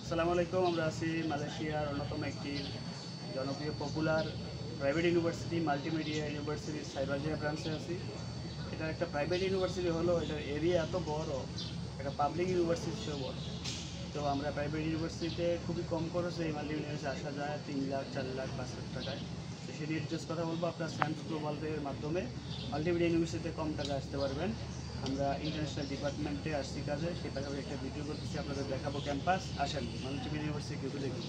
আসসালামু আলাইকুম। আমরা আছি মালয়েশিয়ার অন্যতম একটি জনপ্রিয় পপুলার প্রাইভেট ইউনিভার্সিটি মাল্টিমিডিয়া ইউনিভার্সিটির সাইবাজিয়া ব্রাঞ্চে আছি। এটা একটা প্রাইভেট ইউনিভার্সিটি হলো, এটার এরিয়া এত বড়, এটা পাবলিক ইউনিভার্সিটির চেয়েও বড়। তো আমরা প্রাইভেট ইউনিভার্সিটিতে খুবই কম খরচে এই মাল্টি ইউনিভার্সিটি আসা যায় 3 লাখ 4 লাখ 5 লাখ টাকায়। তো সেটি ডিটেলস কথা বলবো। আপনার স্যামস গ্লোবালের মাধ্যমে মাল্টিমিডিয়া ইউনিভার্সিটিতে কম টাকা আসতে পারবেন। আমরা ইন্টারন্যাশনাল ডিপার্টমেন্টে আসছি কাজে, সেই পাশাপাশি একটা ভিডিও করতেছি, আপনাদের দেখাবো ক্যাম্পাস। আসেন মাল্টিমিডিয়া ইউনিভার্সিটি কেউ দেখুন।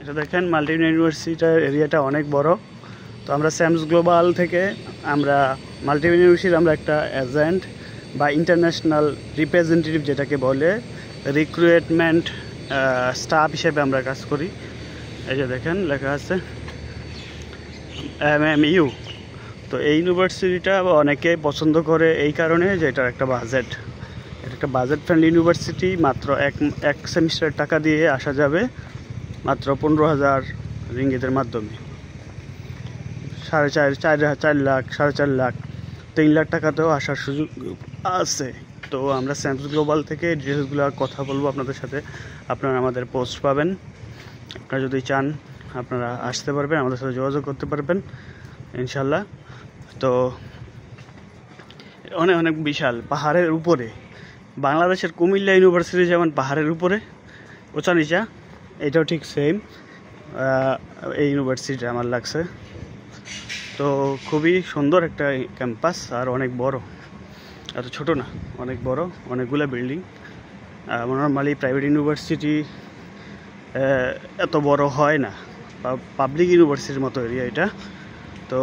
এটা দেখেন মাল্টিমিডিয়া ইউনিভার্সিটির এরিয়াটা অনেক বড়। তো আমরা স্যামস গ্লোবাল থেকে আমরা মাল্টিমিডিয়া ইউনিভার্সিটির আমরা একটা এজেন্ট বা ইন্টারন্যাশনাল রিপ্রেজেন্টেটিভ যেটাকে বলে, রিক্রুটমেন্ট স্টাফ হিসেবে আমরা কাজ করি। এই যে দেখেন লেখা আছে MMU। তো এই ইউনিভার্সিটিটা অনেকে পছন্দ করে এই কারণে যে এটা একটা বাজেট ফ্রেন্ডলি ইউনিভার্সিটি। মাত্র এক সেমিস্টার টাকা দিয়ে আসা যাবে মাত্র 15,000 রিঙ্গিতের মাধ্যমে। 4.5 লাখ 4.5 লাখ 3 লাখ টাকাতেও আসার সুযোগ আছে। তো আমরা স্যামস গ্লোবাল থেকে ডিটেলসগুলো কথা বলবো আপনাদের সাথে। আপনারা আমাদের পোস্ট পাবেন, আপনারা যদি চান আপনারা আসতে পারবেন, আমাদের সাথে যোগাযোগ করতে পারবেন ইনশাল্লাহ। তো অনেক অনেক বিশাল পাহাড়ের উপরে, বাংলাদেশের কুমিল্লা ইউনিভার্সিটি যেমন পাহাড়ের উপরে উঁচা নিচা, এটাও ঠিক সেম এই ইউনিভার্সিটি আমার লাগছে। তো খুবই সুন্দর একটা ক্যাম্পাস, আর অনেক বড়, এত ছোট না, অনেক বড়, অনেকগুলো বিল্ডিং। নর্মালি প্রাইভেট ইউনিভার্সিটি এত বড় হয় না, পাবলিক ইউনিভার্সিটির মতো এরিয়া এটা। তো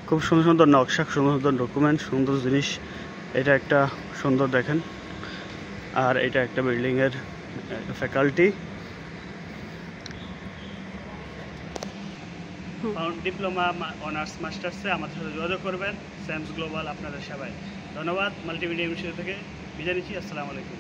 খুব সুন্দর সুন্দর নকশা, সুন্দর সুন্দর ডকুমেন্ট, সুন্দর জিনিস। এটা একটা সুন্দর দেখেন, আর এটা একটা বিল্ডিংয়ের ফ্যাকাল্টি ডিপ্লোমা অনার্স মাস্টার্সে আমাদের সাথে যোগাযোগ করবেন। স্যামস গ্লোবাল আপনাদের সেবায়। ধন্যবাদ। মাল্টিমিডিয়া ইউনিভার্সিটি থেকে বিদায় নিচ্ছি। আসসালামু আলাইকুম।